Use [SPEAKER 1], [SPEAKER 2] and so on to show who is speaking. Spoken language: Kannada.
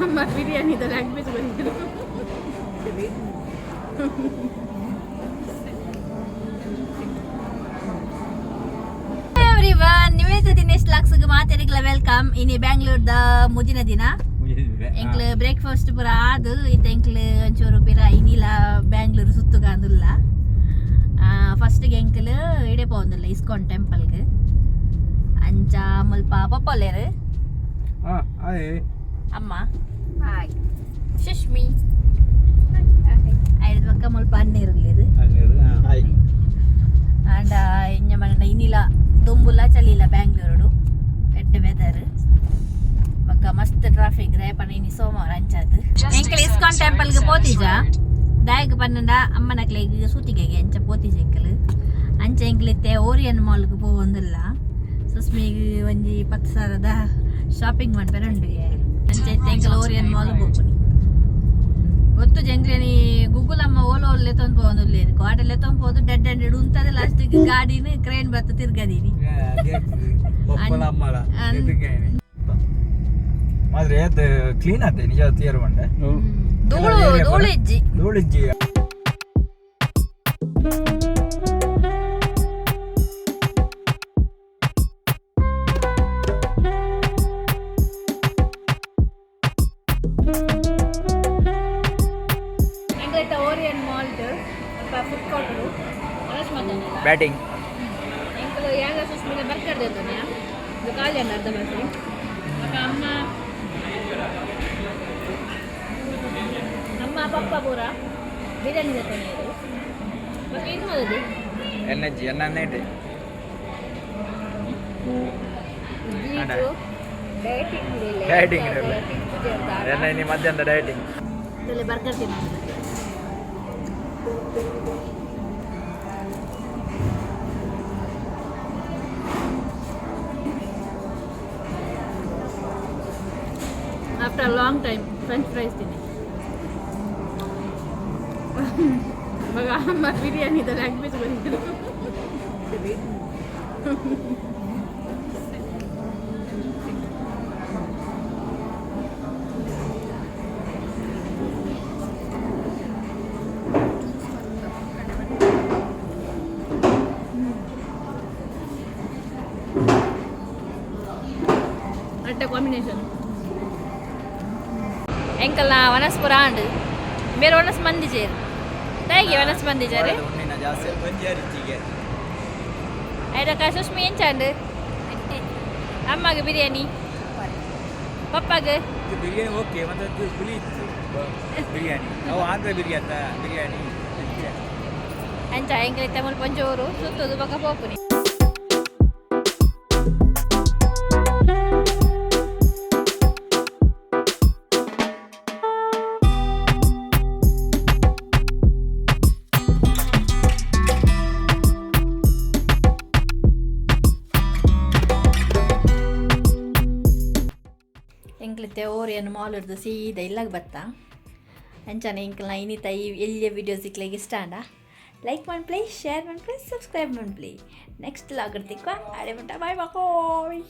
[SPEAKER 1] ಅಮ್ಮ ಬಿರಿಯಾನಿದ ಲ್ಯಾಂಗ್ವೇಜ್ ಬಂದಿದ್ರು. ಎವ್ರಿವನ್, ನಿವೇದಿತ ದಿನೇಶ್ ಲಾಕ್ಸ್ಗೆ ಮಾತಾಡಿಗ್ಲ ವೆಲ್ಕಮ್. ಇನಿ ಬ್ಯಾಂಗ್ಳೂರ್ದ ಮುಜಿನ ದಿನ ಎಂಕ್ಲು ಬ್ರೇಕ್ಫಾಸ್ಟ್ ಪೂರ ಆದು ಇತ್ತು. ಎಂಕ್ಲು ಒಂಚೂರು ಪಿರ ಇನ್ನಿಲ ಬ್ಯಾಂಗ್ಳೂರು ಸುತ್ತುಗಾಂದುಲ್ಲ. ಫಸ್ಟ್ಗೆ ಎಂಕ್ಲು ಇಡೆ ಪೋಂದುಲ್ಲ ಇಸ್ಕಾನ್ ಟೆಂಪಲ್ಗೆ ಅಂಚ ಮುಲ್ಪ ಪಪ್ಪಲೇರು ಅಮ್ಮ ಹಾಯ್ ಸುಷ್ಮಿ ಐದು ಪಕ್ಕ ಮುಲ್ಪ ಅನ್ನೀರುಲ್ಲೇರು ಅಂಡ ಇಂಜ ಮನ ಇನ್ನಿಲ ದುಂಬುಲ ಚಲಿಲ್ಲ ಬ್ಯಾಂಗ್ಳೂರು ಎಡ್ಡ ವೆದರ್ ಪಕ್ಕ ಮಸ್ತ್ ಟ್ರಾಫಿಕ್ ರೇಪನ ಇನಿ ಸೋಮವಾರ ಅಂಚಾದು ಎಂಕಲ್ ಇಸ್ಕಾನ್ ಟೆಂಪಲ್ಗೆ ಪೋತಿಜ ದಾಯಕ ಪನ್ನಂಡ ಅಮ್ಮನಕ್ಲೆಗ್ ಸೂತಿಗೆಗೆ ಅಂಚ ಪೋತಿಜ ಎಂಕಲ್ ಅಂಚ ಎಂಕ್ಲಿತ್ತೆ ಓರಿಯನ್ ಮಾಲ್ಗೆ ಪೋವೊಂದುಲ್ಲ. ಸುಸ್ಮಿಗೆ ಒಂಜಿ 10,000 ಶಾಪಿಂಗ್ ಮಾಡ್ತಾರೆ ಉಂಡು ಅಂಚ ಇತ್ತೆ ಎಂಕಲ್ ಓರಿಯನ್ ಮಾಲ್ ಹೋಗ್ನಿ ಗೊತ್ತು ಜಂಗ್ರೇನಿ ಗೂಗಲ್ ಅಮ್ಮ ಓಲೋ ಒಳ್ಳೆ ತೊಂದು ಪೋವೊಂದುಲ್ಲೇರು ಗಾಡೆಲ್ಲ ತೊಂದು ಪೋದು ಡೆಡ್ ಹ್ಯಾಂಡೆಡ್ ಉಂತದೆ ಲಾಸ್ಟಿಗೆ ಗಾಡಿನ ಕ್ರೇನ್ ಬತ್ತ ತಿರ್ಗದೀನಿ
[SPEAKER 2] ಆದ್ರೆ ಅದು ಕ್ಲೀನ್ ಆತೆ ನಿಜ ತೀರ್ ಬಂಡೆ
[SPEAKER 1] ಧೂಳಿಜ್ಜಿ ಓರಿಯನ್ ಮಾಲ್ಟ್ ಫುಡ್ ಕೋರ್ಟರು
[SPEAKER 2] ಬ್ಯಾಟಿಂಗ್
[SPEAKER 1] ಎಂಕಲು ಯಾಗ ಸುಸ್ಮಿನ ಬರ್ಕರ್ದೆ ಇದ್ದಾನೆ ಇದು ಖಾಲಿ ಅನ್ನ ಅರ್ಧ ಬಸ್ಸಿ ಅಮ್ಮ ಪಪ್ಪ ಪೂರ ಬಿರಿಯಾನಿ ತಗೊಂಡು ಮತ್ತೆ ಏನು ಮಾಡೋದು
[SPEAKER 2] ಎನರ್ಜಿ ಎನ್ನನ್ನೇಟೆ ಡಯಟಿಂಗ್ ಎನ್ನ ಮಧ್ಯಾಹ್ನ ಡಯಟಿಂಗ್
[SPEAKER 1] ಇದರಲ್ಲಿ ಬರ್ಗರ್ ತಿನ್ನೋದು after a long time french fries ತಿನ್ನಿ ಮಗ ಅಮ್ಮ ಬಿರಿಯಾನಿದ ಲ್ಯಾಂಗ್ವೇಜ್ ಬಂದಿದ್ರು. ಅಟ್ಟ ಕಾಂಬಿನೇಷನ್ ಎಂಕಲ್ ನಾ ವನಸ್ಪುರ ಆಂಡ್ ಬೇರೆ ವನಸ್ ಮಂದಿ ಚೇರು ಹೇಗೆ ವನಸ್ ಮಂದಿ ಚಾರು ಐದಕ್ಕ ಸುಷ್ಮಿ ಎಂಚಾಂಡು ಅಮ್ಮಗೆ ಬಿರಿಯಾನಿ ಪಪ್ಪಗೆ
[SPEAKER 2] ಬಿರಿಯಾನಿ ಓಕೆ ಮತ್ತೆ ಪುಳಿ ಇತ್ತು ಬಿರಿಯಾನಿ ನಾವು ಆಂಧ್ರ ಬಿರಿಯಾನಿ
[SPEAKER 1] ಅಂಚ ಎಂಕಲ್ ತಮಿಳ್ ಪಂಚೋರು ಸುತ್ತದು ಪಕ್ಕ ಪೋಪುನಿ ಎಂಕ್ಲಿತ್ತೆ ಓರಿಯನ್ ಮಾಲ್ ಹಿಡ್ದು ಸೀದಾ ಇಲ್ಲಾಗ ಬತ್ತಾ ಅಂಚಾನೆ ಎಂಕಲ್ನ ಇನ್ನಿತ ಈ ಎಲ್ಲಿಯ ವೀಡಿಯೋಸ್ ಇಕ್ಲಿಗೆ ಇಷ್ಟ ಅಂಡ ಲೈಕ್ ಮಾಡಿ ಪ್ಲೀಸ್ ಶೇರ್ ಮಾಡಿ ಪ್ಲೀಸ್ ಸಬ್ಸ್ಕ್ರೈಬ್ ಮಾಡಿ ಪ್ಲೀಸ್ ನೆಕ್ಸ್ಟ್ ಲಾಗಿರ್ತಿಕ್ವಾ ಆಡೆ ಮಟ್ಟ ಬಾಯ್ ಬಾಯ್.